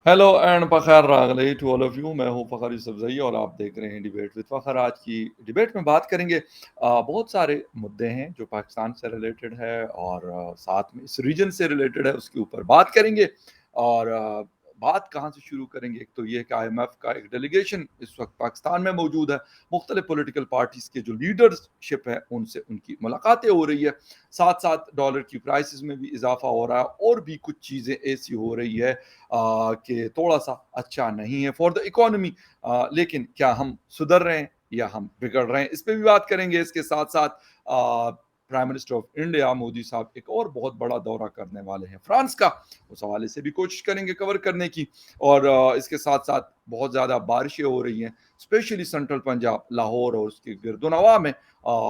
Hello and Fakhar रागले to all of you. मैं हूं फ़खर यूसुफ़ज़ई और आप देख रहे हैं डिबेट विद फ़खर। आज की डिबेट में बात करेंगे बहुत सारे मुद्दे हैं जो पाकिस्तान से रिलेटेड है और साथ में इस रीजन से रिलेटेड है, उसके ऊपर बात करेंगे। और बात कहाँ से शुरू करेंगे? एक तो ये कि आईएमएफ का एक डेलीगेशन इस वक्त पाकिस्तान में मौजूद है। मुख्तलिफ पॉलिटिकल पार्टीज़ के जो लीडरशिप है उनसे उनकी मुलाकातें हो रही है। साथ साथ डॉलर की प्राइसेस में भी इजाफा हो रहा है और भी कुछ चीज़ें ऐसी हो रही है कि थोड़ा-सा अच्छा नहीं है फॉर द इकोनॉमी। लेकिन क्या हम सुधर रहे हैं या हम बिगड़ रहे हैं? इस पे भी बात करेंगे। इसके साथ-साथ prime minister of India Modi साहब एक और बहुत बड़ा दौरा करने वाले हैं फ्रांस का। उस हवाले से भी कोशिश करेंगे कवर करने की। और इसके साथ-साथ बहुत ज़्यादा बारिशें हो रही हैं, स्पेशली सेंट्रल पंजाब, लाहौर और उसके गिरदो-नवाह में,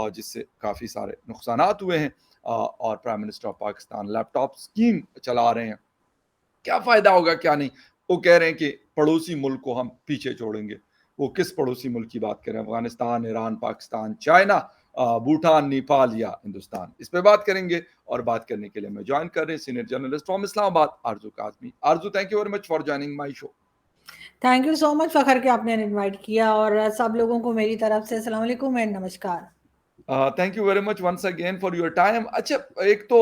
जिससे काफ़ी सारे नुकसानात हुए हैं। और prime minister of Pakistan laptop scheme चला रहे हैं। क्या फ़ायदा होगा, क्या नहीं? वो कह रहे हैं कि पड़ोसी मुल्क को हम पीछे छोड़ेंगे। वो किस पड़ोसी मुल्क की बात कर रहे हैं? अफ़गानिस्तान, ईरान, पाकिस्तान, चाइना, भूटान, नेपाल या हिंदुस्तान? इस पे बात करेंगे। और बात करने के लिए हमें जॉइन कर रहे हैं senior journalist from Islamabad, Arzoo Kazmi. Arzoo, thank you very much for joining my show. Thank you so much Fakhar कि आपने इनवाइट किया और सब लोगों को मेरी तरफ से अस्सलाम वालेकुम एंड नमस्कार। Thank you very much once again for your time. अच्छा, एक तो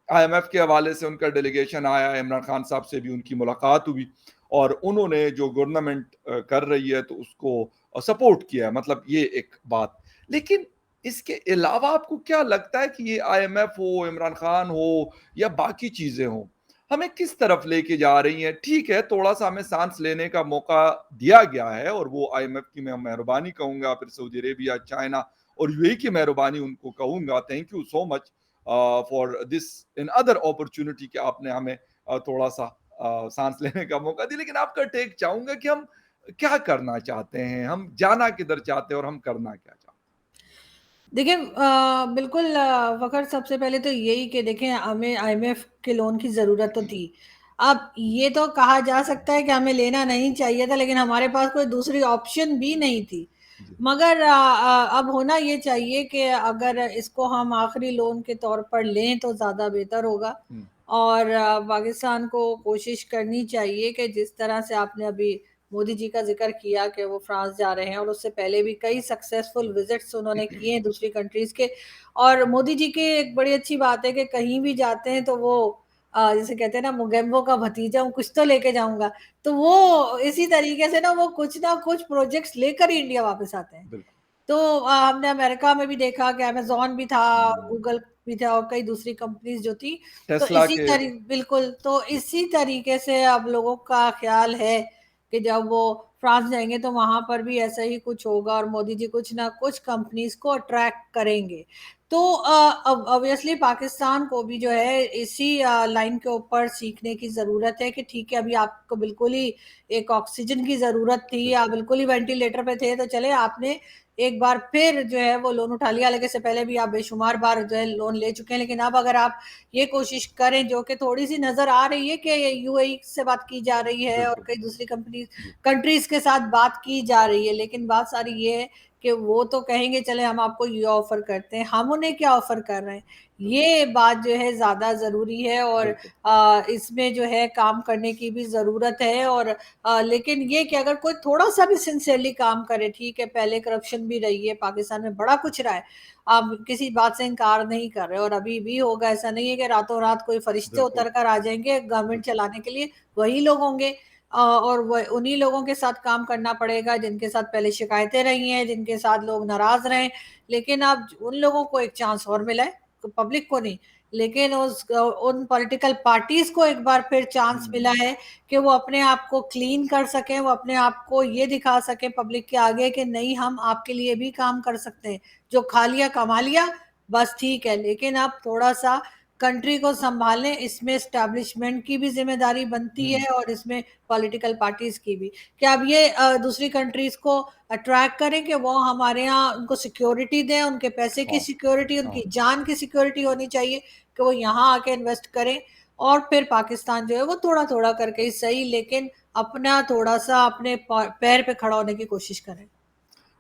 आईएमएफ के हवाले से उनका डेलीगेशन आया, इमरान खान साहब से भी उनकी मुलाकात हुई और उन्होंने जो गवर्नमेंट कर रही है तो उसको सपोर्ट किया है, मतलब ये एक बात। लेकिन इसके अलावा आपको क्या लगता है कि ये आईएमएफ हो, इमरान खान हो या बाकी चीजें हो, हमें किस तरफ लेके जा रही हैं? ठीक है, थोड़ा सा हमें सांस लेने का मौका दिया गया है और वो आईएमएफ की मैं मेहरबानी कहूंगा, फिर सऊदी अरेबिया, चाइना और यूएई की मेहरबानी उनको कहूंगा। Thank you so much for this in other opportunity कि आपने हमें थोड़ा सा सांस लेने का मौका दिया। लेकिन आपका टेक चाहूंगा कि हम क्या करना चाहते हैं, हम जाना किधर चाहते हैं और हम करना क्या चाहते देखिए बिल्कुल फ़खर सबसे पहले तो यही कि देखें हमें आईएमएफ के लोन की ज़रूरत तो थी। अब ये तो कहा जा सकता है कि हमें लेना नहीं चाहिए था लेकिन हमारे पास कोई दूसरी ऑप्शन भी नहीं थी। हैं? जी। मगर अब होना ये चाहिए कि अगर इसको हम आखिरी लोन के तौर पर लें तो ज़्यादा बेहतर होगा। हम्म, और पाकिस्तान को कोशिश करनी चाहिए कि जिस तरह से आपने अभी मोदी जी का ज़िक्र किया कि वो फ्रांस जा रहे हैं और उससे पहले भी कई सक्सेसफुल विज़िट्स उन्होंने किए हैं दूसरी कंट्रीज़ के। और मोदी जी की एक बड़ी अच्छी बात है कि कहीं भी जाते हैं तो वो जैसे कहते हैं ना मुगेम्बो का भतीजा हूँ, कुछ तो लेके जाऊँगा। तो वो इसी तरीके से ना कुछ प्रोजेक्ट्स लेकर ही इंडिया वापस आते हैं। बिल्कुल। तो हमने अमेरिका में भी देखा कि अमेज़न भी था, हम्म, गूगल भी था और कई दूसरी कंपनीज़ जो थी। तो टेस्ला इसी के। तरी बिल्कुल, तो इसी तरीके से अब लोगों का ख़्याल है कि जब वो फ्रांस जाएँगे तो वहाँ पर भी ऐसा ही कुछ होगा और मोदी जी कुछ ना कुछ कंपनीज़ को अट्रैक्ट करेंगे। तो अब ऑब्वियसली पाकिस्तान को भी जो है इसी लाइन के ऊपर सीखने की ज़रूरत है कि ठीक है, अभी आपको बिल्कुल ही एक ऑक्सीजन की ज़रूरत थी, आप बिल्कुल। बिल्कुल ही वेंटिलेटर पे थे, तो चले आपने एक बार फिर जो है वो लोन उठा लिया। हालाँकि इससे पहले भी आप बेशुमार बार जो है लोन ले चुके हैं, लेकिन अब अगर आप ये कोशिश करें जो कि थोड़ी-सी नज़र आ रही है कि यूएई से बात की जा रही है और बिल्कुल। कई दूसरी जी। कंट्रीज़ के साथ बात की जा रही है, लेकिन बात सारी ये है कि वो तो कहेंगे चले हम आपको ये ऑफ़र करते हैं, हम उन्हें क्या ऑफ़र कर रहे हैं? बिल्कुल। ये बात जो है ज़्यादा ज़रूरी है और बिल्कुल। इसमें जो है काम करने की भी ज़रूरत है और लेकिन ये कि अगर कोई थोड़ा-सा भी सिंसियरली काम करे, ठीक है, पहले करप्शन भी रही है, पाकिस्तान में बड़ा कुछ रहा है। आप किसी बात से इनकार नहीं कर रहे और अभी भी होगा, ऐसा नहीं है कि रातों-रात कोई फरिश्ते बिल्कुल। उतर कर आ जाएँगे गवर्नमेंट बिल्कुल। चलाने के लिए, वही लोग होंगे। और वह उन्हीं लोगों के साथ काम करना पड़ेगा जिनके साथ पहले शिकायतें रही हैं, जिनके साथ लोग नाराज़ रहे हैं। लेकिन अब उन लोगों को एक चांस और मिला है, पब्लिक को नहीं। लेकिन उन पॉलिटिकल पार्टीज़ को एक बार फिर चांस मिला हम्म, है कि वो अपने आप को क्लीन कर सकें, वो अपने आप को ये दिखा सकें पब्लिक के आगे कि नहीं, हम आपके लिए भी काम कर सकते हैं। जो खा लिया कमा लिया, बस ठीक है, लेकिन अब थोड़ा-सा कंट्री को सँभालें, इसमें एस्टेब्लिशमेंट की भी ज़िम्मेदारी बनती हम्म, है और इसमें पॉलिटिकल पार्टीज़ की भी। कि अब ये दूसरी कंट्रीज़ को अट्रैक्ट करें कि वो हमारे यहाँ उनको सिक्योरिटी दें, उनके पैसे की हाँ। सिक्योरिटी, हाँ। उनकी जान की सिक्योरिटी होनी चाहिए कि वो यहाँ आके इन्वेस्ट करें। और फिर पाकिस्तान जो है वो थोड़ा-थोड़ा करके ही सही, लेकिन अपना थोड़ा-सा अपने पैर पे खड़ा होने की कोशिश करें।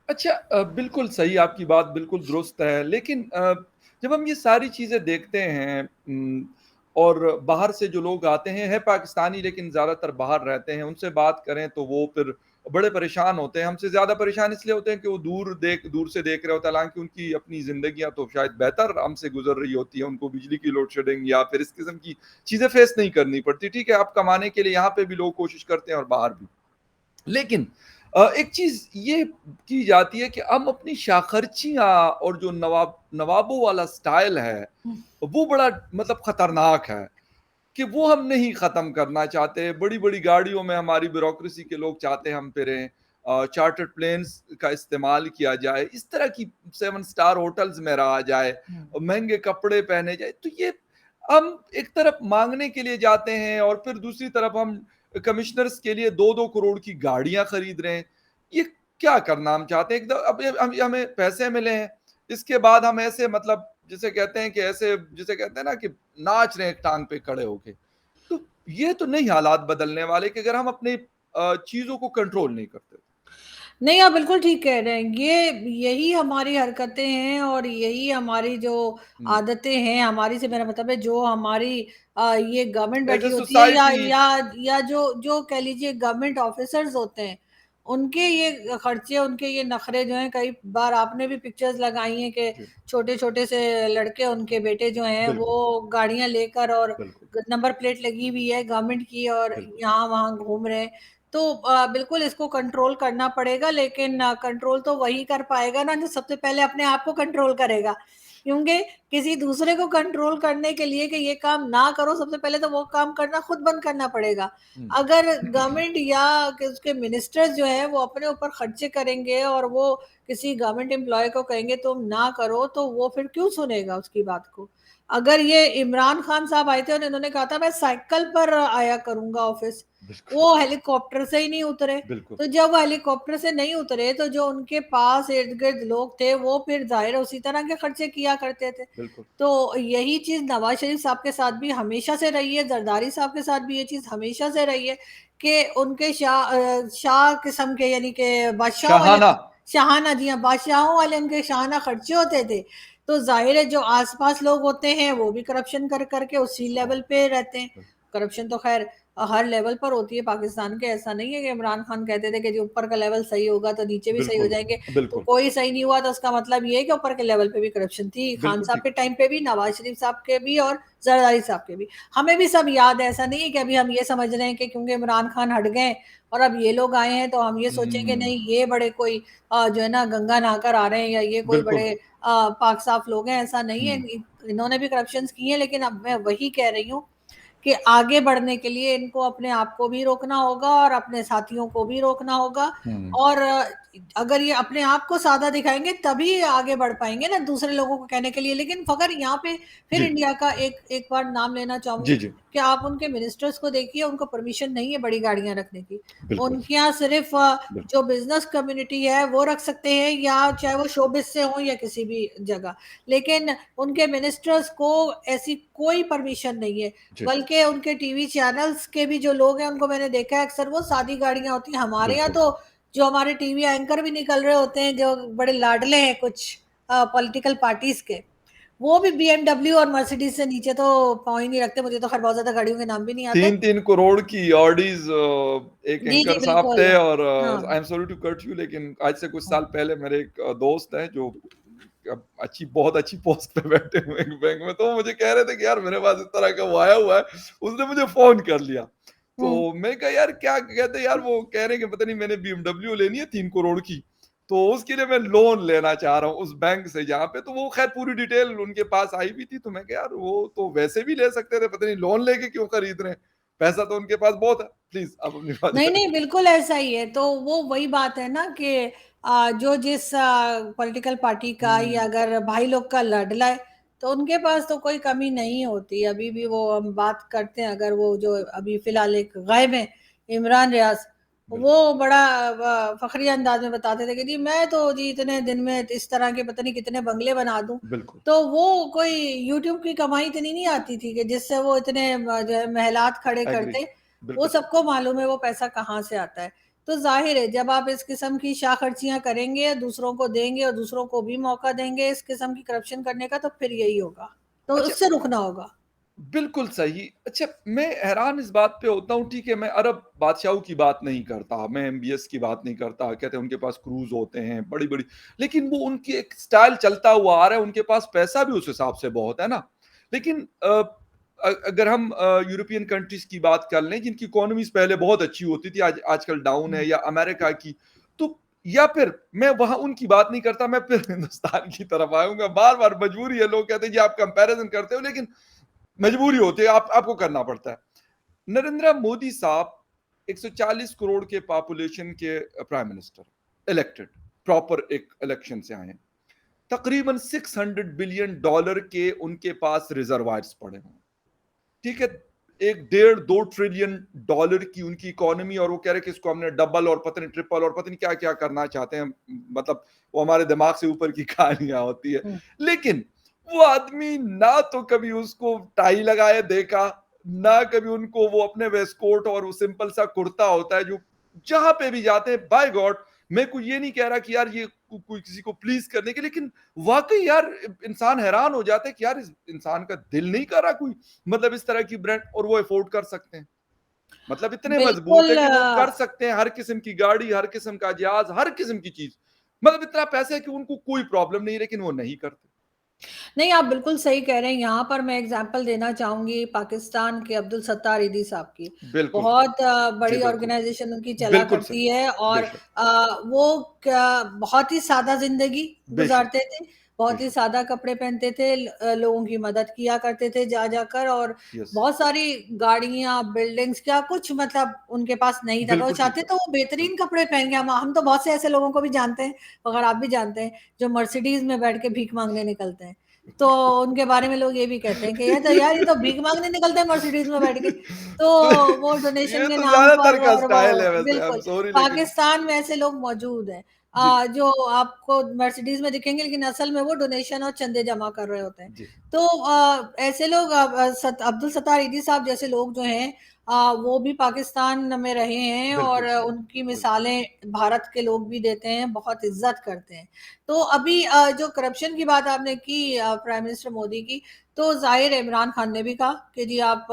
अच्छा, बिल्कुल सही, आपकी बात बिल्कुल दुरुस्त है। लेकिन जब हम ये सारी चीज़ें देखते हैं, और बाहर से जो लोग आते हैं पाकिस्तानी लेकिन ज़्यादातर बाहर रहते हैं, उनसे बात करें तो वो फिर बड़े परेशान होते हैं। हमसे ज़्यादा परेशान इसलिए होते हैं कि वो दूर से देख रहे होते हैं, हालाँकि उनकी अपनी ज़िंदगियाँ तो शायद बेहतर हमसे गुज़र रही होती हैं, उनको बिजली की लोड शेडिंग या फिर इस किस्म की चीज़ें फेस नहीं करनी पड़ती। ठीक है, आप कमाने के लिए यहाँ पे भी लोग कोशिश करते हैं और बाहर भी। लेकिन एक चीज़ ये की जाती है कि हम अपनी शाखर्चियाँ और जो नवाबों वाला स्टाइल है, हुँ। वो बड़ा मतलब खतरनाक है, कि वो हम नहीं ख़त्म करना चाहते। बड़ी-बड़ी गाड़ियों में हमारी ब्यूरोक्रेसी के लोग चाहते हैं हम फिरें, चार्टर्ड प्लेन्स का इस्तेमाल किया जाए, इस तरह की 7 स्टार होटल्स में रहा जाए, हुँ। महँगे कपड़े पहने जाए। तो ये हम एक तरफ माँगने के लिए जाते हैं और फिर दूसरी तरफ हम कमिश्नर्स के लिए 2-2 करोड़ की गाड़ियाँ खरीद रहे हैं। ये क्या करना हम चाहते हैं? एकदम अब ये हमें पैसे मिले हैं, इसके बाद हम ऐसे मतलब जिसे कहते हैं कि ऐसे जिसे कहते हैं ना कि नाच रहे हैं एक टाँग पे खड़े होके। तो ये तो नहीं हालात बदलने वाले कि अगर हम अपनी चीज़ों को कंट्रोल नहीं करते। नहीं, आप बिल्कुल ठीक कह रहे हैं। ये यही हमारी हरकतें हैं और यही हमारी जो हुँ। आदतें हैं, हमारी से मेरा मतलब है जो हमारी ये गवर्नमेंट एज़ बैठी अ होती है सोसाइटी या जो जो कह लीजिए गवर्नमेंट ऑफिसर्स होते हैं, उनके ये खर्चे, उनके ये नखरे जो हैं, कई बार आपने भी पिक्चर्स लगाई हैं कि जी, छोटे-छोटे से लड़के, उनके बेटे जो हैं, बिल्कुल, वो गाड़ियाँ लेकर और बिल्कुल, नंबर प्लेट लगी हुई है गवर्नमेंट की और बिल्कुल। यहाँ-वहाँ घूम रहे हैं। तो बिल्कुल इसको कंट्रोल करना पड़ेगा लेकिन कंट्रोल तो वही कर पाएगा ना जो सबसे पहले अपने आप को कंट्रोल करेगा। क्योंकि किसी दूसरे को कंट्रोल करने के लिए कि ये काम ना करो, सबसे पहले तो वो काम करना खुद बंद करना पड़ेगा। हुँ। अगर गवर्नमेंट या कि उसके मिनिस्टर्स जो हैं वो अपने ऊपर खर्चे करेंगे और वो किसी गवर्नमेंट एम्प्लॉयी को कहेंगे तुम ना करो, तो वो फिर क्यों सुनेगा उसकी बात को? अगर ये इमरान खान साहब आए थे और इन्होंने कहा था मैं साइकिल पर आया करूँगा ऑफ़िस, बिल्कुल, वो हेलीकॉप्टर से ही नहीं उतरे। बिल्कुल, तो जब वो हेलीकॉप्टर से नहीं उतरे, तो जो उनके पास इर्द-गिर्द लोग थे, वो फिर ज़ाहिर है उसी तरह के खर्चे किया करते थे। बिल्कुल। तो यही चीज़ नवाज़ शरीफ साहब के साथ भी हमेशा से रही है, ज़रदारी साहब के साथ भी ये चीज़ हमेशा से रही है कि उनके शाह किस्म के यानी कि बादशाहों वाले शाहाना। शाहाना जी हाँ, बादशाहों वाले उनके शाहाना खर्चे होते थे। तो ज़ाहिर है जो आस-पास लोग होते हैं, वो भी करप्शन कर के उसी लेवल पे रहते हैं। बिल्कुल, करप्शन तो ख़ैर हर लेवल पर होती है पाकिस्तान के, ऐसा नहीं है कि इमरान खान कहते थे कि जो ऊपर का लेवल सही होगा तो नीचे भी सही हो बिल्कुल, जाएँगे। तो बिल्कुल, कोई सही नहीं हुआ तो उसका मतलब ये है कि ऊपर के लेवल पे भी करप्शन थी। खान बिल्कुल साहब ठीक। के टाइम पे भी, नवाज़ शरीफ साहब के भी और ज़रदारी साहब के भी। हमें भी सब याद है, ऐसा नहीं है कि अभी हम ये समझ रहे हैं कि क्योंकि इमरान खान हट गए और अब ये लोग आए हैं तो हम ये सोचें कि हुँ, नहीं ये बड़े कोई जो है ना गंगा नहाकर आ रहे हैं या ये कोई बिल्कुल। बड़े पाक साफ लोग हैं, ऐसा नहीं है। हुँ, इन्होंने भी करप्शंस किए हैं लेकिन अब मैं वही कह रही हूँ कि आगे बढ़ने के लिए इनको अपने आप को भी रोकना होगा और अपने साथियों को भी रोकना होगा हुँ, और अगर ये अपने आप को सादा दिखाएँगे तभी आगे बढ़ पाएँगे ना दूसरे लोगों को कहने के लिए। लेकिन फ़खर यहाँ पे फिर जी, इंडिया का एक एक बार नाम लेना जी, चाहूँगी जी, कि आप उनके मिनिस्टर्स को देखिए, उनको परमिशन नहीं है बड़ी गाड़ियाँ रखने की। बिल्कुल, उनके यहाँ सिर्फ़ बिल्कुल। जो बिज़नेस कम्युनिटी है वो रख सकते हैं या चाहे वो शोबिज़ से हों या किसी भी जगह। लेकिन उनके मिनिस्टर्स को ऐसी कोई परमिशन नहीं है। जी, बल्कि उनके टीवी चैनल्स के भी जो लोग हैं उनको मैंने देखा है अक्सर वो सादी गाड़ियाँ होती हैं। हमारे यहाँ बिल्कुल। तो जो हमारे टीवी एंकर भी निकल रहे होते हैं जो बड़े लाडले हैं कुछ पॉलिटिकल पार्टीज़ के, वो भी बीएमडब्ल्यू और मर्सिडीज़ से नीचे तो पाँव ही नहीं रखते। मुझे तो खैर बहुत ज़्यादा गाड़ियों के नाम भी नहीं आते। 3-3 करोड़ की ऑडीज़ एक जी, जी, एंकर साहब बिल्कुल। थे और हाँ। I am sorry to cut you लेकिन आज से कुछ हुँ, साल पहले मेरे एक दोस्त हैं जो अब बहुत अच्छी पोस्ट पे बैठे हुए हैं बैंक में, तो वो मुझे कह रहे थे कि यार मेरे पास इस तरह का वो आया हुआ है, उसने मुझे फ़ोन कर लिया। तो हुँ। मैं कहा यार क्या कहते यार वो कह रहे हैं कि पता नहीं मैंने बीएमडब्ल्यू लेनी है 3 करोड़ की, तो उसके लिए मैं लोन लेना चाह रहा हूँ उस बैंक से जहाँ पे तो वो ख़ैर पूरी डिटेल उनके पास आई भी थी, तो मैं कहा यार वो तो वैसे भी ले सकते थे, पता नहीं लोन लेके क्यों खरीद रहे हैं? पैसा तो उनके पास बहुत है। प्लीज़ आप अपनी बात नहीं, जारी नहीं, रखें। बिल्कुल ऐसा ही है। तो वो वही बात है ना कि जो जिस पॉलिटिकल पार्टी का या हुँ, अगर भाई लोग का लड़ला है, तो उनके पास तो कोई कमी नहीं होती। अभी भी वो हम बात करते हैं अगर वो जो अभी फ़िलहाल एक गायब हैं, इमरान रियाज़, बिल्कुल, वो बड़ा फ़खरिया अंदाज़ में बताते थे कि जी मैं तो जी इतने दिन में इस तरह के पता नहीं कितने बंगले बना दूँ। बिल्कुल। तो वो कोई यूट्यूब की कमाई इतनी नहीं आती थी कि जिससे वो इतने जो है महलात खड़े एग्री, करते। वो बिल्कुल ठीक। सबको मालूम है वो पैसा कहाँ से आता है। तो ज़ाहिर है जब आप इस किस्म की शाह-खर्चियाँ करेंगे, दूसरों को देंगे और दूसरों को भी मौका देंगे इस किस्म की करप्शन करने का तो फिर यही होगा। तो अच्छा उससे रुकना होगा। बिल्कुल सही। अच्छा, मैं हैरान इस बात पे होता हूँ, ठीक है, मैं अरब बादशाहों की बात नहीं करता, मैं एमबीएस की बात नहीं करता, कहते हैं उनके पास क्रूज़ होते हैं, बड़ी-बड़ी, लेकिन वो उनकी एक स्टाइल चलता हुआ आ रहा है, उनके पास पैसा भी उस हिसाब से बहुत है ना। लेकिन अगर हम यूरोपियन कंट्रीज़ की बात कर लें, जिनकी इकोनॉमीज़ पहले बहुत अच्छी होती थी, आज आजकल डाउन है, हुँ। या अमेरिका की, तो या फिर मैं वहाँ उनकी बात नहीं करता, मैं फिर हिंदुस्तान की तरफ आऊँगा। बार-बार मजबूरी है, लोग कहते हैं जी आप कंपैरिज़न करते हो, लेकिन मजबूरी होती है, आपको करना पड़ता है। नरेंद्र मोदी साहब 140 करोड़ के पॉपुलेशन के प्राइम मिनिस्टर इलेक्टेड, प्रॉपर एक इलेक्शन से आए हैं। तकरीबन $600 बिलियन के उनके पास रिजर्वायर्स पड़े हुए हैं, ठीक है। एक 1.5-2 ट्रिलियन डॉलर की उनकी इकोनॉमी, और वो कह रहे कि इसको हमने डबल और पता नहीं ट्रिपल और पता नहीं क्या क्या करना चाहते हैं। मतलब वो हमारे दिमाग से ऊपर की कहानियां होती है। हुँ। लेकिन वो आदमी ना तो कभी उसको टाई लगाए देखा, ना कभी उनको वो अपने वेस्टकोट और वो सिंपल सा कुर्ता होता है जो जहां पे भी जाते हैं, बाय गॉड, मैं को ये नहीं कह रहा कि यार ये कोई किसी को प्लीज करने के, लेकिन वाकई यार इंसान हैरान हो जाता है कि यार इस इंसान का दिल नहीं कर रहा कोई, मतलब इस तरह की ब्रांड, और वो अफोर्ड कर सकते हैं। मतलब इतने मजबूत है बिल्कुल कि वो कर सकते हैं हर किस्म की गाड़ी, हर किस्म का जहाज, हर किस्म की चीज। मतलब इतना पैसा है कि उनको कोई प्रॉब्लम नहीं, लेकिन वो नहीं करते। नहीं, आप बिल्कुल सही कह रहे हैं। यहाँ पर मैं एग्ज़ाम्पल देना चाहूँगी पाकिस्तान के अब्दुल सत्तार ईदी साहब की। बिल्कुल। बहुत जी बड़ी बिल्कुल। ऑर्गनाइज़ेशन उनकी चला बिल्कुल सही। करती है और बेशक। वो क्या बहुत ही सादा ज़िंदगी बेशक। गुज़ारते थे, बहुत ही बेशक। सादा कपड़े पहनते थे, लोगों की मदद किया करते थे जा-जाकर और यस। बहुत सारी गाड़ियाँ, बिल्डिंग्स क्या कुछ मतलब उनके पास नहीं था। वो बिल्कुल ठीक चाहते है। तो वो बेहतरीन कपड़े पहन के हम तो बहुत से ऐसे लोगों को भी जानते हैं, अगर आप भी जानते हैं, जो मर्सिडीज़ में बैठ के भीख माँगने निकलते हैं। तो उनके बारे में लोग ये भी कहते हैं कि ये तो भीख माँगने निकलते हैं मर्सिडीज़ में बैठ के। तो तो वो डोनेशन ये के तो नाम ज्यादातर पर का और वो स्टाइल है, वैसे आई एम बिल्कुल, सॉरी, लेकिन पाकिस्तान में ऐसे लोग मौजूद हैं जी। जो आपको मर्सिडीज़ में दिखेंगे लेकिन असल में वो डोनेशन और चंदे जमा कर रहे होते हैं। जी। तो ऐसे लोग अब्दुल सत्तार ईदी साहब जैसे लोग जो हैं वो भी पाकिस्तान में रहे हैं और बिल्कुल सही। उनकी बिल्कुल। मिसालें भारत के लोग भी देते हैं, बहुत इज़्ज़त करते हैं। तो अभी जो करप्शन की बात आपने की प्राइम मिनिस्टर मोदी की, तो ज़ाहिर है इमरान खान ने भी कहा कि जी आप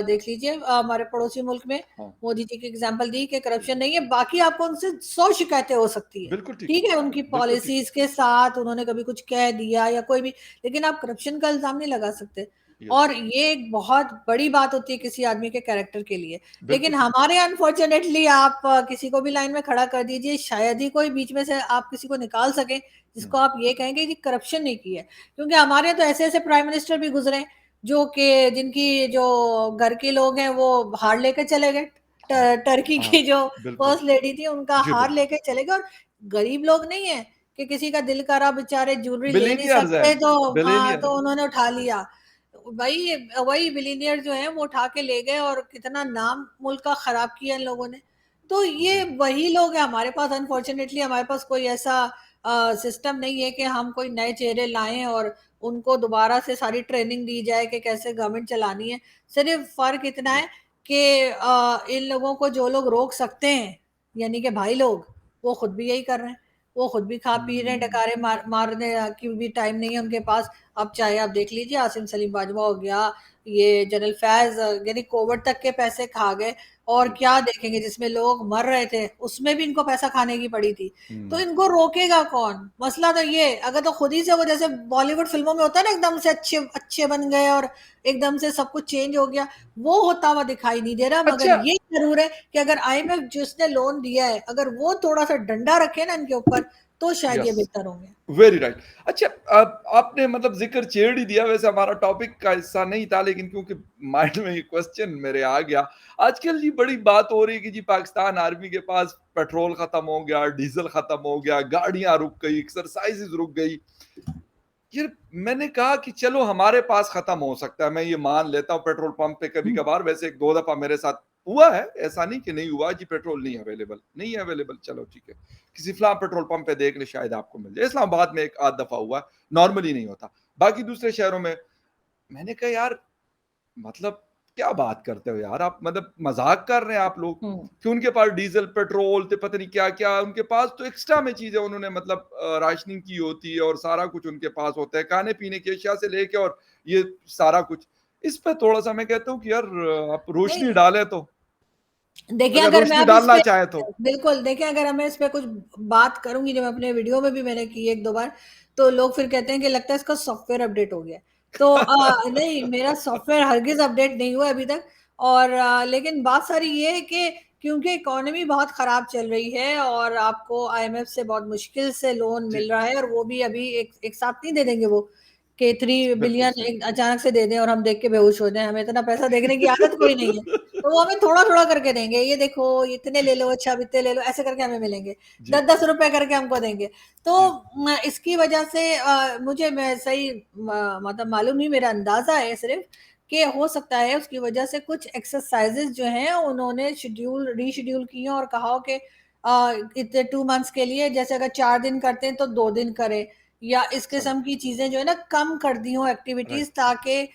देख लीजिए हमारे पड़ोसी मुल्क में हाँ। मोदी जी की एग्ज़ाम्पल दी कि करप्शन नहीं है, बाकी आपको उनसे 100 शिकायतें हो सकती है। बिल्कुल ठीक है। ठीक है, उनकी बिल्कुल ठीक पॉलिसीज़ के साथ उन्होंने कभी कुछ कह दिया या कोई भी लेकिन आप करप्शन का इल्ज़ाम नहीं लगा सकते। है। यस। और ये एक बहुत बड़ी बात होती है किसी आदमी के कैरेक्टर के लिए। बिल्कुल लेकिन ठीक। हमारे अनफॉर्च्यूनेटली आप किसी को भी लाइन में खड़ा कर दीजिए, शायद ही कोई बीच में से आप किसी को निकाल सकें, हम्म। जिसको आप ये कहेंगे कि करप्शन नहीं की है। क्योंकि हमारे यहाँ तो ऐसे-ऐसे प्राइम मिनिस्टर भी गुज़रे हैं, जो कि जिनकी जो घर के लोग हैं वो हार लेके चले गए। हाँ। टर्की हाँ। की जो बिल्कुल। फर्स्ट लेडी थी उनका जी हार बिल्कुल। लेके चले गए और गरीब लोग नहीं है कि किसी का दिल करा बेचारे ज्वेलरी ले नहीं बिलीनियर्स हैं। सकते तो हाँ, बिलीनियर। तो उन्होंने उठा लिया। वही वही बिलियनियर जो हैं वो उठा के ले गए और कितना नाम मुल्क का खराब किया इन लोगों ने। तो ये जी। वही लोग हैं हमारे पास अनफॉर्च्यूनेटली हमारे पास कोई ऐसा सिस्टम नहीं है कि हम कोई नए चेहरे लाएँ और उनको दोबारा से सारी ट्रेनिंग दी जाए कि कैसे गवर्नमेंट चलानी है। सिर्फ़ फ़र्क इतना जी। है कि इन लोगों को जो लोग रोक सकते हैं, यानी कि भाई लोग, वो खुद भी यही कर रहे हैं। वो खुद भी खा पी रहे हैं, हम्म। डकारे मारने की भी टाइम नहीं है उनके पास। अब चाहे आप देख लीजिए आसिम सलीम बाजवा हो गया, ये जनरल फैज़ यानी कोविड तक के पैसे खा गए और जी। क्या देखेंगे जिसमें लोग मर रहे थे, उसमें भी इनको पैसा खाने की पड़ी थी। तो हम्म। इनको रोकेगा कौन? मसला तो ये अगर तो खुद ही से वो जैसे बॉलीवुड फ़िल्मों में होता है ना एकदम से अच्छे अच्छे बन गए और एकदम से सब कुछ चेंज हो गया, वो होता हुआ दिखाई नहीं दे रहा। मगर अच्छा। ये ज़रूर है कि अगर आईएमएफ जिसने लोन दिया है, अगर वो थोड़ा-सा डंडा रखे ना इनके ऊपर, तो शायद ये यस। बेहतर होंगे। Very right. अच्छा, अब आपने मतलब ज़िक्र छेड़ ही दिया, वैसे हमारा टॉपिक का हिस्सा नहीं था, लेकिन क्योंकि माइंड में ये क्वेश्चन मेरे आ गया। आजकल जी बड़ी बात हो रही है कि जी पाकिस्तान आर्मी के पास पेट्रोल खत्म हो गया, डीज़ल खत्म हो गया, गाड़ियाँ रुक गई, एक्सरसाइज़ेज़ रुक गई। यार मैंने कहा कि चलो हमारे पास खत्म हो सकता है, मैं ये मान लेता हूँ पेट्रोल पंप पे कभी हुँ। कभार, वैसे एक दो दफा मेरे साथ हुआ है, ऐसा नहीं कि नहीं हुआ जी पेट्रोल नहीं अवेलेबल, चलो ठीक है, किसी फलां पेट्रोल पंप पे देख ले शायद आपको मिल जाए। इस्लामाबाद में एक आध दफा हुआ, नॉर्मली नहीं होता। बाकी दूसरे शहरों में मैंने कहा यार, मतलब क्या बात करते हो यार आप, मतलब मजाक कर रहे हैं आप लोग हुँ। कि उनके पास डीजल पेट्रोल तो पता नहीं क्या क्या उनके पास, तो एक्स्ट्रा में चीजें उन्होंने मतलब राशनिंग की होती है और सारा कुछ उनके पास होता है, खाने पीने की अशिया से लेके और ये सारा कुछ। इस पे थोड़ा-सा मैं कहता हूँ कि यार आप रोशनी नहीं, डालें तो, देखिए अगर अगर मैं रोशनी अब इस डालना पे चाहें तो। बिल्कुल, देखिए अगर मैं इस पे कुछ बात करूँगी, जो मैं अपने वीडियो में भी मैंने की 1-2 बार, तो लोग फिर कहते हैं कि लगता है इसका सॉफ्टवेयर अपडेट हो गया है। तो नहीं, मेरा सॉफ्टवेयर हरगिज़ अपडेट नहीं हुआ है अभी तक। और लेकिन बात सारी ये है कि क्योंकि इकोनॉमी बहुत ख़राब चल रही है और आपको आईएमएफ से बहुत मुश्किल से लोन जी, मिल रहा है, और वो भी अभी एक एक साथ नहीं दे देंगे वो, कि 3 बिल्कुल बिलियन सही। एक अचानक से दे दें और हम देख के बेहोश हो जाएँ, हमें इतना पैसा देखने की आदत कोई नहीं है। तो वो हमें थोड़ा-थोड़ा करके देंगे, ये देखो इतने ले लो, अच्छा अब इतने ले लो, ऐसे करके हमें मिलेंगे। जी, 10-10 रुपए करके हमको देंगे। तो जी, इसकी वजह से मुझे मैं सही मतलब मालूम नहीं, मेरा अंदाज़ा है सिर्फ़ कि हो सकता है उसकी वजह से कुछ एक्सरसाइज़ेज़ जो हैं उन्होंने रीशेड्यूल किए और कहा हो कि इतने 2 मंथ्स के लिए, जैसे अगर 4 दिन करते हैं तो 2 दिन करें, या इस सही, किस्म की चीज़ें जो है ना कम कर दी हों एक्टिविटीज़, राइट। ताकि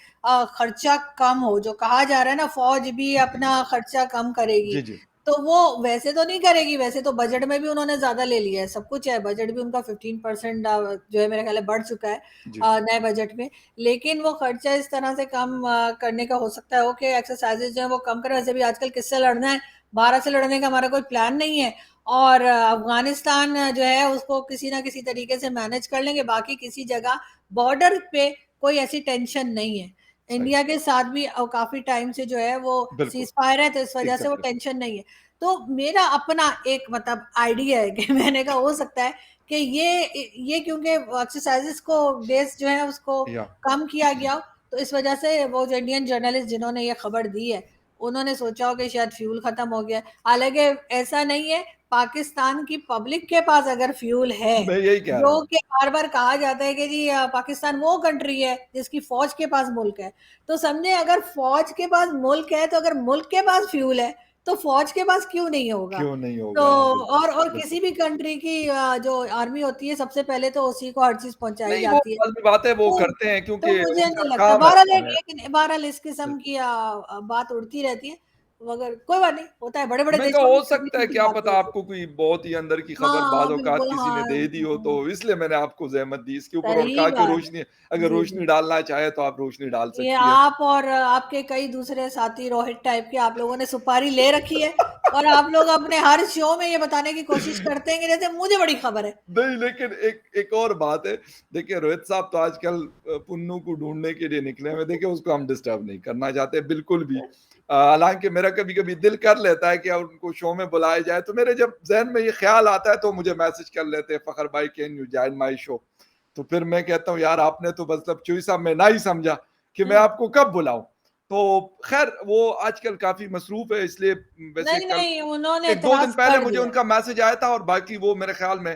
खर्चा कम हो। जो कहा जा रहा है ना, फ़ौज भी अपना खर्चा कम करेगी, जी, जी, तो वो वैसे तो नहीं करेगी, वैसे तो बजट में भी उन्होंने ज़्यादा ले लिया है, सब कुछ है, बजट भी उनका 15% जो है मेरा ख़्याल है बढ़ चुका है जी, नए बजट में। लेकिन वो खर्चा इस तरह से कम करने का हो सकता है कि एक्सरसाइज़ेज़ जो है वो कम करें। वैसे भी आजकल किससे लड़ना है, 12 से लड़ने का हमारा कोई प्लान नहीं है, और अफ़गानिस्तान जो है उसको किसी न किसी तरीके से मैनेज कर लेंगे, बाकी किसी जगह बॉर्डर पे कोई ऐसी टेंशन नहीं है। सही, इंडिया के साथ भी काफ़ी टाइम से जो है वो बिल्कुल, सीज़फायर है, तो इस वजह से वो एग्ज़ैक्टली, टेंशन नहीं है। तो मेरा अपना एक मतलब आइडिया है कि मैंने कहा हो सकता है कि ये क्योंकि एक्सरसाइज़ेज़ को डेज़ जो है उसको या कम किया गया हो, तो इस वजह से वो जो इंडियन जर्नलिस्ट जिन्होंने ये खबर दी है, उन्होंने सोचा हो कि शायद फ्यूल खत्म हो गया है। हालाँकि ऐसा नहीं है, पाकिस्तान की पब्लिक के पास अगर फ्यूल है, मैं यही कह रहा जो हूँ। कि बार-बार कहा जाता है कि जी पाकिस्तान वो कंट्री है जिसकी फ़ौज के पास मुल्क है। तो समझे, अगर फ़ौज के पास मुल्क है, तो अगर मुल्क के पास फ्यूल है, तो फ़ौज के पास क्यों नहीं होगा? क्यों नहीं तो होगा? बिल्कुल, और बिल्कुल। किसी भी कंट्री की जो आर्मी होती है, सबसे पहले तो उसी को हर चीज़ पहुँचाई नहीं, वो जाती है। लाज़मी बात है, वो तो करते हैं तो क्योंकि मुझे उनका नहीं लगता, काम बहरहाल ऐसा है। बहरहाल इस किस्म की बात उड़ती रहती है, मगर कोई बात नहीं, होता है, बड़े-बड़े मैं कहा देशों में हो सकता है, छोटी-छोटी क्या बातें पता होती हैं। आपको कोई बहुत ही अंदर की खबर हाँ, बाज़ औक़ात बिल्कुल, किसी ने हाँ, दे दी हो, तो इसलिए मैंने आपको ज़हमत दी इसके ऊपर और सही कहा कि बात है। रोशनी, अगर जी, जी। रोशनी डालना चाहे तो आप रोशनी डाल ये सकती है। आप और आपके कई दूसरे साथी रोहित टाइप के, आप लोगों ने सुपारी ले रखी है, और आप लोग अपने हर शो में ये बताने की कोशिश करते हैं कि जैसे मुझे बड़ी खबर है। नहीं, लेकिन एक एक और बात है, देखिए रोहित साहब तो आजकल पुन्नू को ढूँढने के लिए निकले हुए हैं, देखिए उसको हम डिस्टर्ब नहीं करना चाहते बिल्कुल भी। हालाँकि मेरा कभी-कभी दिल कर लेता है कि अब उनको शो में बुलाया जाए, तो मेरे जब ज़हन में ये ख़्याल आता है तो मुझे मैसेज कर लेते हैं, फ़खर भाई can you join my show? तो फिर मैं कहता हूँ यार आपने तो मतलब चूई साहब में ना ही समझा कि मैं हुँ। आपको कब बुलाऊँ? तो ख़ैर वो आजकल काफ़ी मसरूफ़ है, इसलिए वैसे नहीं, कल नहीं, उन्होंने 1-2 दिन एतराज़ पहले कर मुझे दिया। उनका मैसेज आया था और बाकी वो मेरे ख़्याल में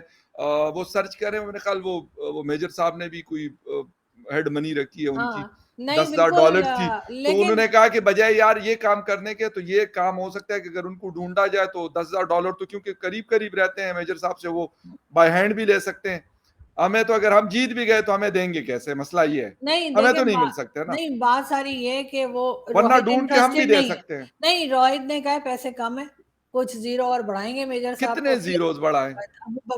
वो सर्च करें, मेरे ख़्याल वो मेजर साहब ने भी कोई हेड मनी रखी है उनकी, हाँ, नहीं बिल्कुल $10,000 की। तो लेकिन उन्होंने कहा कि बजाए यार ये काम करने के, तो ये काम हो सकता है कि अगर उनको ढूँढा जाए तो $10,000 तो क्योंकि करीब-करीब रहते हैं मेजर साहब से, वो बाय हैंड भी ले सकते हैं। हमें तो अगर हम जीत भी गए तो हमें देंगे कैसे? मसला ये है। नहीं हमें देखिए तो नहीं मिल सकते ना, नहीं, बात सारी ये है कि वो वरना रोहित ढूँढ के हम भी इंटरेस्टेड दे नहीं है। सकते हैं। नहीं, रोहित ने कहा है पैसे कम है, कुछ ज़ीरो और बढ़ाएँगे मेजर साहब कितने तो फिर ज़ीरोज़ बढ़ाएँ?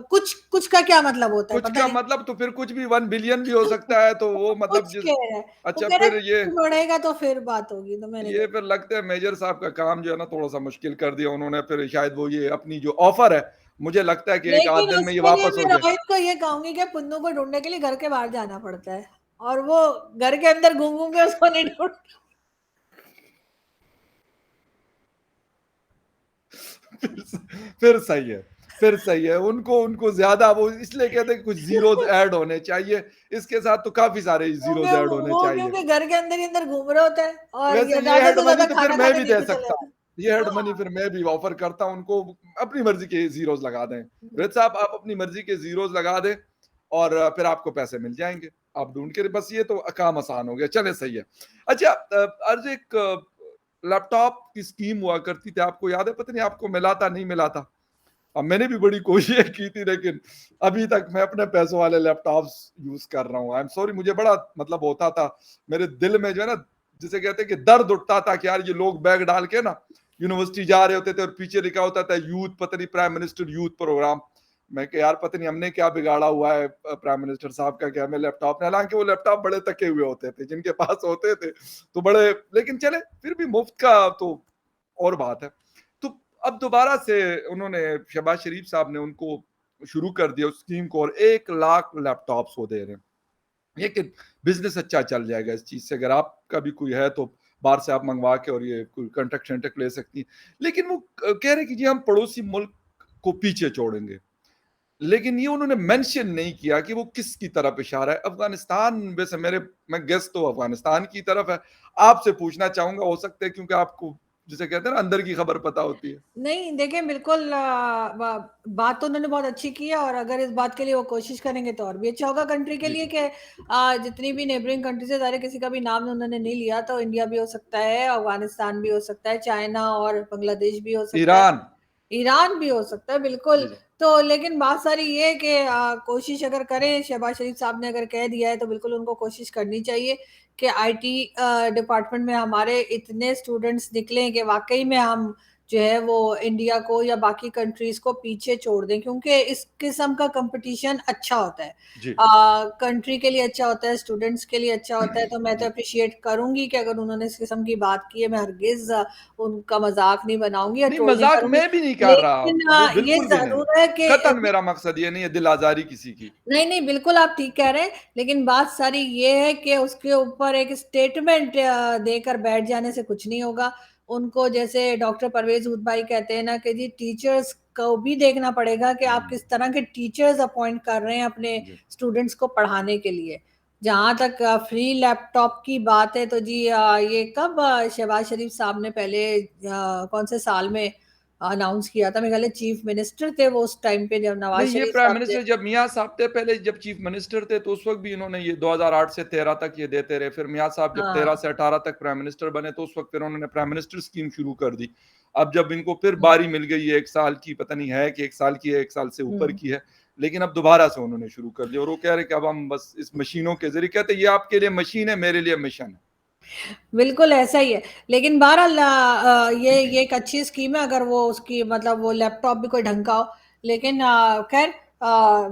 कुछ कुछ का क्या मतलब होता है कुछ पता का नहीं? मतलब तो फिर कुछ भी 1 बिलियन भी हो सकता है, तो वो वो मतलब कुछ जिस कह रहा है, वो अच्छा कह रहा है फिर कुछ बढ़ेगा तो फिर बात होगी, तो मैंने ये कहा फिर लगता है मेजर साहब का काम जो है ना थोड़ा-सा मुश्किल कर दिया उन्होंने, फिर शायद वो ये अपनी जो ऑफ़र है, मुझे लगता है कि 1 आध लेकिन दिन में ये उसके लिए वापस मैं हो जाए। रोहित को ये कहूँगी कि पुन्नू को ढूँढने के लिए घर के बाहर जाना पड़ता है, और वो घर के अंदर घूम-घूम के उसको नहीं ढूँढ फिर स फिर सही है, फिर सही है। उनको उनको ज़्यादा वो इसलिए कहते हैं कि कुछ ज़ीरोज़ ऐड होने चाहिए, इसके साथ तो काफ़ी सारे ज़ीरोज़ ऐड होने चाहिए। क्योंकि घर के अंदर ही अंदर घूम रहे होता है, और वैसे ये ये ज़्यादा हेड से मनी ज़्यादा तो फिर खाना मैं खाने भी दे नीचे चले सकता हूँ। जाता है। ये हेड मनी हाँ। फिर मैं भी ऑफ़र करता हूँ उनको, अपनी मर्ज़ी के ज़ीरोज़ लगा दें। रोहित साहब आप अपनी मर्ज़ी के ज़ीरोज़ लगा दें और फिर आपको पैसे मिल जाएँगे। आप ढूँढ के बस ये तो काम आसान हो गया, चलें सही है। अच्छा अर्ज़ एक लैपटॉप की स्कीम हुआ करती थी, आपको याद है? पता नहीं आपको मिला था, नहीं मिला था? अब मैंने भी बड़ी कोशिशें की थी लेकिन अभी तक मैं अपने पैसों वाले लैपटॉप्स यूज़ कर रहा हूँ। आई एम सॉरी, मुझे बड़ा मतलब होता था, मेरे दिल में जो है ना, जिसे कहते हैं कि दर्द उठता था कि यार ये लोग बैग डाल के ना यूनिवर्सिटी जा रहे होते थे और पीछे लिखा होता था यूथ, पता नहीं प्राइम मिनिस्टर यूथ प्रोग्राम। मैं कि यार पता नहीं हमने क्या बिगाड़ा हुआ है प्राइम मिनिस्टर साहब का कि हमें लैपटॉप ने, हालांकि वो लैपटॉप बड़े तके हुए होते थे जिनके पास होते थे तो बड़े, लेकिन चले फिर भी मुफ्त का तो और बात है। तो अब दोबारा से उन्होंने, शहबाज शरीफ साहब ने उनको शुरू कर दिया उस स्कीम को, और 1 लाख लैपटॉप्स वो दे रहे हैं। ये कि बिजनेस अच्छा चल जाएगा इस चीज से, अगर आपका भी कोई है तो बाहर से आप मंगवा के और ये कोई कॉन्ट्रैक्ट शंट्रैक्ट ले सकती हैं। लेकिन वो कह रहे कि जी हम पड़ोसी मुल्क को पीछे छोड़ेंगे, लेकिन ये उन्होंने मेंशन नहीं किया कि वो किसकी तरफ इशारा है। अफगानिस्तान, वैसे मेरे, मैं गेस तो अफगानिस्तान की तरफ है। आपसे पूछना चाहूंगा, हो सकता है क्योंकि आपको जिसे कहते हैं ना अंदर की खबर पता होती है। नहीं देखिए, बिल्कुल बात तो उन्होंने बहुत अच्छी की है, और अगर इस बात के लिए वो कोशिश करेंगे तो और भी अच्छा होगा कंट्री के जी लिए जी कि जितनी भी नेबरिंग कंट्रीज है, सारे किसी का भी नाम उन्होंने नहीं लिया, तो इंडिया भी हो सकता है, अफगानिस्तान भी हो सकता है, चाइना और बांग्लादेश भी हो सकता है, ईरान। ईरान भी हो सकता है, बिल्कुल। जी जी तो लेकिन बात सारी ये है कि कोशिश अगर करें, शहबाज शरीफ साहब ने अगर कह दिया है तो बिल्कुल उनको कोशिश करनी चाहिए कि आईटी डिपार्टमेंट में हमारे इतने स्टूडेंट्स निकलें कि वाकई में हम जो है वो इंडिया को या बाकी कंट्रीज को पीछे छोड़ दें, क्योंकि इस किस्म का कंपटीशन अच्छा होता है, जी कंट्री के लिए अच्छा होता है, स्टूडेंट्स के लिए अच्छा होता है। तो मैं तो जी। अप्रिशिएट करूंगी कि अगर उन्होंने इस किस्म की बात की है, मैं हरगिज उनका मजाक नहीं बनाऊंगी या नहीं, ट्रोल नहीं मजाक करूंगी। मैं भी नहीं कर रहा, लेकिन वो ये बिल्कुल भी नहीं। जरूर है कि कतन मेरा मकसद ये नहीं है दिल आजारी किसी की। नहीं नहीं, बिल्कुल आप ठीक कह रहे हैं, लेकिन बात सारी ये है कि उसके ऊपर एक स्टेटमेंट देकर बैठ जाने से कुछ नहीं होगा। उनको जैसे डॉक्टर परवेज ऊद भाई कहते हैं ना कि जी टीचर्स को भी देखना पड़ेगा कि आप किस तरह के टीचर्स अपॉइंट कर रहे हैं अपने जी स्टूडेंट्स को पढ़ाने के लिए। जहां तक फ्री लैपटॉप की बात है तो जी ये कब शहबाज शरीफ साहब ने पहले कौन से साल में अनाउंस किया था? मेरे ख्याल है चीफ मिनिस्टर थे वो उस टाइम पे, जब नवाज नहीं, ये शरीफ प्राइम साहब थे। मिनिस्टर जब मियां साहब थे पहले, जब चीफ मिनिस्टर थे तो उस वक्त भी इन्होंने ये 2008 से 13 तक ये देते रहे। फिर मियां साहब जब 13 हाँ। से 18 तक प्राइम मिनिस्टर बने तो उस वक्त फिर उन्होंने प्राइम मिनिस्टर स्कीम शुरू कर दी। अब जब इनको फिर हुँ, बारी मिल गई है 1 साल की, पता नहीं है कि 1 साल की है, 1 साल से ऊपर हुँ। की है, लेकिन अब दोबारा से उन्होंने शुरू कर दिया और वो कह रहे कि अब हम बस इस मशीनों के जरिए, कहते ये आपके लिए मशीन है, मेरे लिए मिशन है। बिल्कुल ऐसा ही है। लेकिन बहरहाल ये एक अच्छी स्कीम है, अगर वो उसकी मतलब वो लैपटॉप भी कोई ढंग का हो। लेकिन खैर,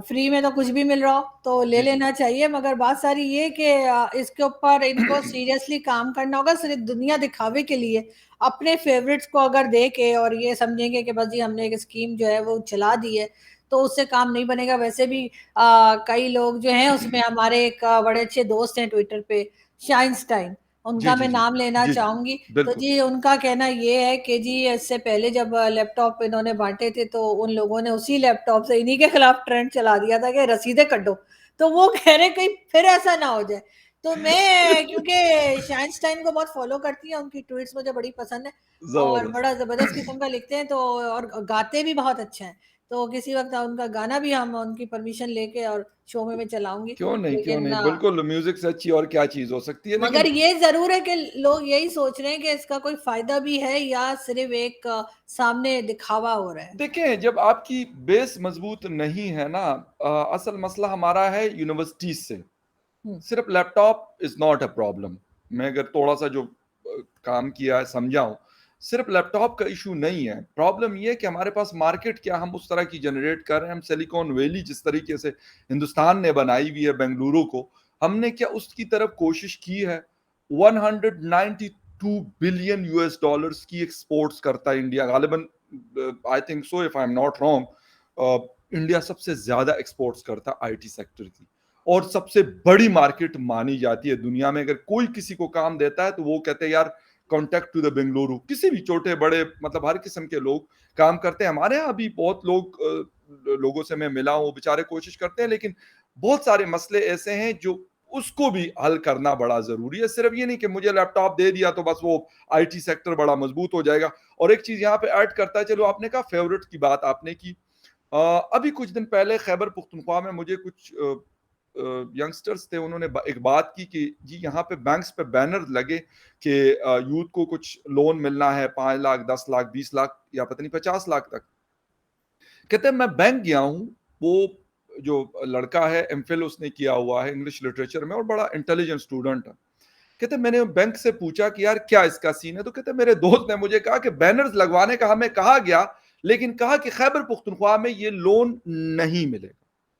फ्री में तो कुछ भी मिल रहा हो तो ले जी जी लेना चाहिए, मगर बात सारी ये कि इसके ऊपर इनको सीरियसली काम करना होगा। सिर्फ दुनिया दिखावे के लिए अपने फेवरेट्स को अगर दे के और ये समझेंगे कि बस जी हमने एक स्कीम जो है वो चला दी है, तो उससे काम नहीं बनेगा। वैसे भी कई लोग जो हैं उसमें, हमारे एक बड़े अच्छे दोस्त हैं ट्विटर पे, शाइनस्टाइन, जी उनका जी मैं जी नाम लेना जी जी जी चाहूंगी। तो बिल्कुल। जी उनका कहना ये है कि जी इससे पहले जब लैपटॉप इन्होंने बांटे थे तो उन लोगों ने उसी लैपटॉप से इन्हीं के खिलाफ ट्रेंड चला दिया था कि रसीदें कटो। तो वो कह रहे कहीं फिर ऐसा ना हो जाए। तो मैं, क्योंकि शाइनस्टाइन को बहुत फॉलो करती हूँ, उनकी ट्वीट्स मुझे बड़ी पसंद है और जबरदस्त। बड़ा जबरदस्त किस्म का लिखते हैं, तो और गाते भी बहुत अच्छा है। तो किसी वक्त उनका गाना भी हम उनकी परमिशन लेके और शो में मैं चलाऊंगी। क्यों नहीं, क्यों लेकिन नहीं, बिल्कुल म्यूजिक से अच्छी और क्या चीज हो सकती है, मगर लेकिन ये जरूर है कि लोग यही सोच रहे हैं कि इसका कोई फायदा भी है या सिर्फ एक सामने दिखावा हो रहा है। देखें जब आपकी बेस मजबूत नहीं है ना, असल मसला हमारा है यूनिवर्सिटीज से। हम्म। सिर्फ laptop is not a problem. मैं अगर थोड़ा सा जो काम किया है समझाऊं, सिर्फ लैपटॉप का इशू नहीं है। प्रॉब्लम ये है कि हमारे पास मार्केट क्या हम उस तरह की जनरेट कर रहे हैं। हम सिलिकॉन वैली जिस तरीके से हिंदुस्तान ने बनाई हुई है बेंगलुरु को, हमने क्या उसकी तरफ कोशिश की है? 192 बिलियन यूएस डॉलर्स की एक्सपोर्ट्स करता है इंडिया गालिबन। I think so, if I am not wrong, India सबसे ज्यादा एक्सपोर्ट्स करता है आईटी सेक्टर की, और सबसे बड़ी मार्केट मानी जाती है दुनिया में। अगर कोई किसी को काम देता है तो वो कहते हैं यार कॉन्टेक्ट टू द बेंगलुरु। किसी भी छोटे बड़े मतलब हर किस्म के लोग काम करते हैं। हमारे यहाँ भी बहुत लोग, लोगों से मैं मिला हूँ, वो बेचारे कोशिश करते हैं, लेकिन बहुत सारे मसले ऐसे हैं जो उसको भी हल करना बड़ा जरूरी है। सिर्फ ये नहीं कि मुझे लैपटॉप दे दिया तो बस वो आईटी सेक्टर बड़ा मजबूत हो जाएगा। और एक चीज यहाँ पे ऐड करता है, चलो आपने कहा फेवरेट की बात आपने की, अभी कुछ दिन पहले खैबर पुख्तनख्वा में मुझे कुछ यंगस्टर्स थे, उन्होंने एक बात की कि जी यहाँ पे बैंक्स पे बैनर लगे कि यूथ को कुछ लोन मिलना है, 5 लाख, 10 लाख, 20 लाख या पता नहीं 50 लाख तक। कहते हैं मैं बैंक गया हूँ, वो जो लड़का है एमफिल उसने किया हुआ है इंग्लिश लिटरेचर में और बड़ा इंटेलिजेंट स्टूडेंट है। कहते मैंने बैंक से पूछा कि यार क्या इसका सीन है, तो कहते मेरे दोस्त ने मुझे कहा कि बैनर्स लगवाने का हमें कहा गया, लेकिन कहा कि खैबर पुख्तनख्वा में ये लोन नहीं मिलेगा।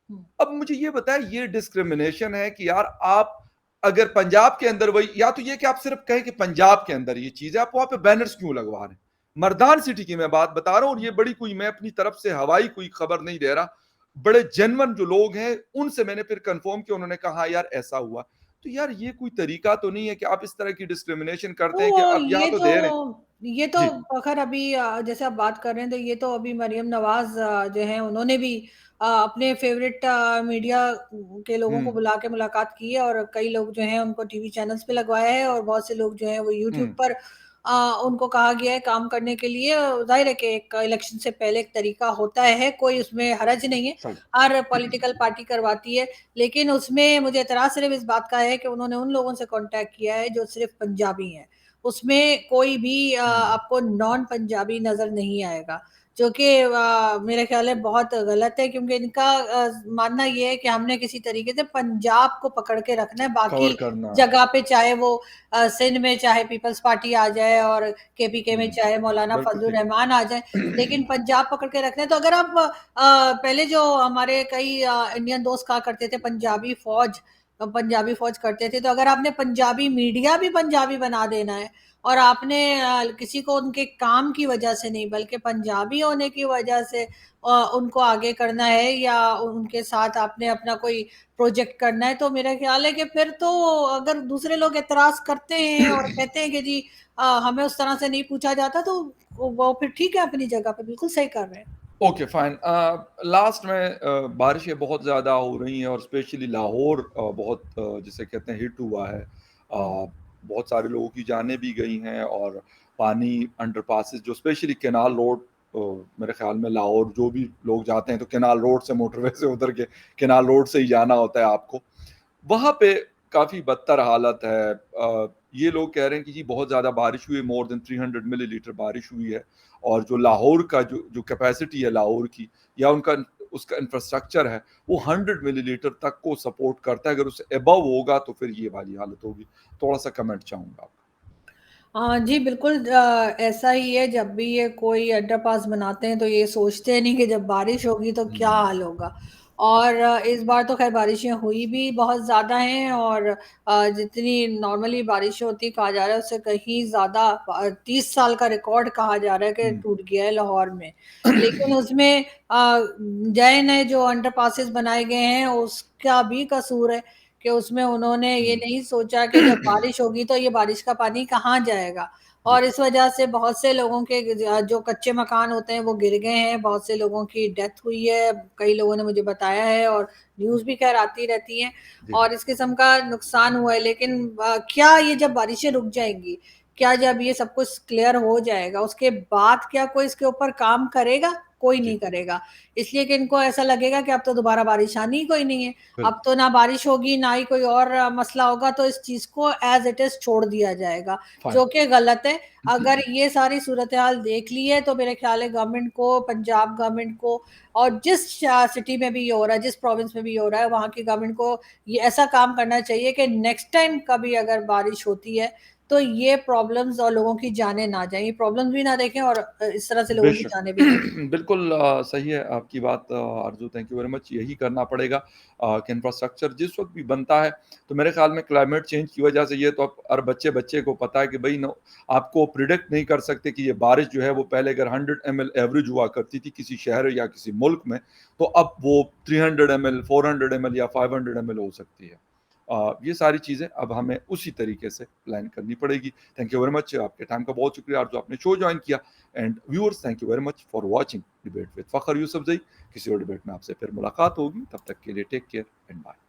हुँ। अब मुझे ये बताएं, ये डिस्क्रिमिनेशन है कि यार आप अगर पंजाब के अंदर वही, या तो ये कि आप सिर्फ कहें कि पंजाब के अंदर ये चीज है, आप वहां पे बैनर्स क्यों लगवा रहे हैं? मर्दान सिटी की मैं बात बता रहा हूं, और ये बड़ी कोई मैं अपनी तरफ से हवाई कोई खबर नहीं दे रहा, बड़े जेन्युइन जो लोग हैं उनसे मैंने फिर कंफर्म किया, उन्होंने कहा "हाँ यार ऐसा हुआ"। तो यार ये कोई तरीका तो नहीं है कि आप इस तरह की डिस्क्रिमिनेशन करते हैं कि तो अब यहाँ तो दे रहे हैं। ये तो जी। ख़ैर अभी जैसे आप बात कर रहे हैं तो ये तो अभी मरियम नवाज़ जो हैं उन्होंने भी अपने फ़ेवरेट मीडिया के लोगों को हम्म। बुला के मुलाकात की है और कई लोग जो हैं उनको टीवी चैनल्स पे लगवाया है और बहुत से लोग जो हैं वो यूट्यूब हम्म। पर उनको कहा गया है काम करने के लिए। ज़ाहिर है कि एक इलेक्शन से पहले एक तरीका होता है, कोई उसमें हर्ज नहीं है, सही। हर पॉलिटिकल पार्टी करवाती है। लेकिन उसमें मुझे एतराज़ सिर्फ़ इस बात का है कि उन्होंने उन लोगों से कॉन्टैक्ट किया है जो सिर्फ़ पंजाबी हैं। उसमें कोई भी हम्म। आपको नॉन पंजाबी नज़र नहीं आएगा, जो कि मेरा ख़्याल है बहुत गलत है क्योंकि इनका मानना ये है कि हमने किसी तरीके से पंजाब को पकड़ के रखना है, कवर बाकी करना है। जगह पे चाहे वो सिंध में चाहे पीपल्स पार्टी आ जाए और केपीके में चाहे मौलाना बिल्कुल फज़लुर ठीक। रहमान आ जाए, लेकिन पंजाब पकड़ के रखना है। तो अगर आप पहले जो हमारे कई इंडियन दोस्त कहा करते थे पंजाबी फ़ौज करते थे, तो अगर आपने पंजाबी मीडिया भी पंजाबी बना देना है और आपने किसी को उनके काम की वजह से नहीं बल्कि पंजाबी होने की वजह से उनको आगे करना है या उनके साथ आपने अपना कोई प्रोजेक्ट करना है, तो मेरा ख़्याल है कि फिर तो अगर दूसरे लोग एतराज़ करते हैं और कहते हैं कि जी हमें उस तरह से नहीं पूछा जाता, तो वो फिर ठीक है अपनी जगह पे, बिल्कुल सही कर रहे हैं। Okay fine. लास्ट में बारिशें बहुत ज़्यादा हो रही हैं और स्पेशली लाहौर बहुत जिसे कहते हैं हिट हुआ है। हुँ। बहुत सारे लोगों की जानें भी गई हैं, और पानी अंडर पासिस जो स्पेशली केनाल रोड, मेरे ख्याल में लाहौर जो भी लोग जाते हैं तो केनाल रोड से, मोटरवे से उतर के केनाल रोड से ही जाना होता है आपको, वहाँ पे काफ़ी बदतर हालत है। ये लोग कह रहे हैं कि जी बहुत ज़्यादा बारिश हुई है, मोर देन 300 मिलीलीटर बारिश हुई है, और जो लाहौर का जो जो कैपेसिटी है लाहौर की, या उनका उसका इंफ्रास्ट्रक्चर है, वो 100 मिलीलीटर तक को सपोर्ट करता है। अगर उससे अबव होगा तो फिर ये वाली हालत होगी। थोड़ा-सा कमेंट चाहूँगा आपका। जी, बिल्कुल ऐसा ही है जब भी ये कोई अंडरपास बनाते हैं तो ये सोचते नहीं कि जब बारिश होगी तो क्या हुँ, हाल होगा। और इस बार तो ख़ैर बारिशें हुई भी बहुत ज़्यादा हैं और जितनी नॉर्मली बारिश होती कहा जा रहा है उससे कहीं ज़्यादा 30 साल का रिकॉर्ड कहा जा रहा है कि हुँ। टूट गया है लाहौर में। लेकिन उसमें नए-नए जो अंडरपासेस बनाए गए हैं उसका भी कसूर है। कि उसमें उन्होंने ये हुँ। नहीं सोचा कि जब बारिश होगी तो ये बारिश का पानी कहाँ जाएगा जी। और इस वजह से बहुत से लोगों के जो कच्चे मकान होते हैं वो गिर गए हैं, बहुत से लोगों की डेथ हुई है, कई लोगों ने मुझे बताया है और न्यूज़ भी ख़ैर आती रहती हैं जी। और इस किस्म का नुकसान हुआ है। लेकिन क्या ये जब बारिशें रुक जाएँगी, क्या जब ये सब कुछ क्लियर हो जाएगा, उसके बाद क्या कोई इसके ऊपर काम करेगा? कोई जी। नहीं करेगा। इसलिए कि इनको ऐसा लगेगा कि अब तो दोबारा बारिश आनी ही कोई नहीं है। अब बिल्कुल। तो ना बारिश होगी, ना ही कोई और मसला होगा, तो इस चीज़ को एज़ इट इज़ छोड़ दिया जाएगा, फाइन। जो कि गलत है। अगर ये सारी सूरत-ए-हाल देख ली है, तो मेरे ख़्याल है गवर्नमेंट को, पंजाब गवर्नमेंट को और जिस सिटी में भी ये हो रहा है, जिस प्रोविंस में भी ये हो रहा है, वहाँ की गवर्नमेंट को ये ऐसा काम करना चाहिए कि नेक्स्ट टाइम कभी अगर बारिश होती है, तो ये प्रॉब्लम्स और लोगों की जानें ना जाएँ। ये प्रॉब्लम्स भी ना देखें और इस तरह से लोगों की बेशक। जानें भी ना बिल्कुल सही है आपकी बात आरज़ू, थैंक यू वेरी मच। यही करना पड़ेगा कि इंफ्रास्ट्रक्चर जिस वक़्त भी बनता है, तो मेरे ख़्याल में क्लाइमेट चेंज की वजह से ये तो अब हर बच्चे-बच्चे को पता है कि भई नो, आपको प्रिडिक्ट नहीं कर सकते कि ये बारिश जो है वो पहले अगर 100 एमएल एवरेज हुआ करती थी किसी शहर या किसी मुल्क में, तो अब वो 300 एमएल, 400 एमएल या 500 एमएल हो सकती है। ये सारी चीज़ें अब हमें उसी तरीके से प्लान करनी पड़ेगी। थैंक यू वेरी मच, आपके टाइम का बहुत शुक्रिया जो आपने शो जॉइन किया। And viewers, thank you very much for watching debate with Fakhar Yousafzai. किसी और डिबेट में आपसे फिर मुलाकात होगी, तब तक के लिए टेक केयर एंड बाय।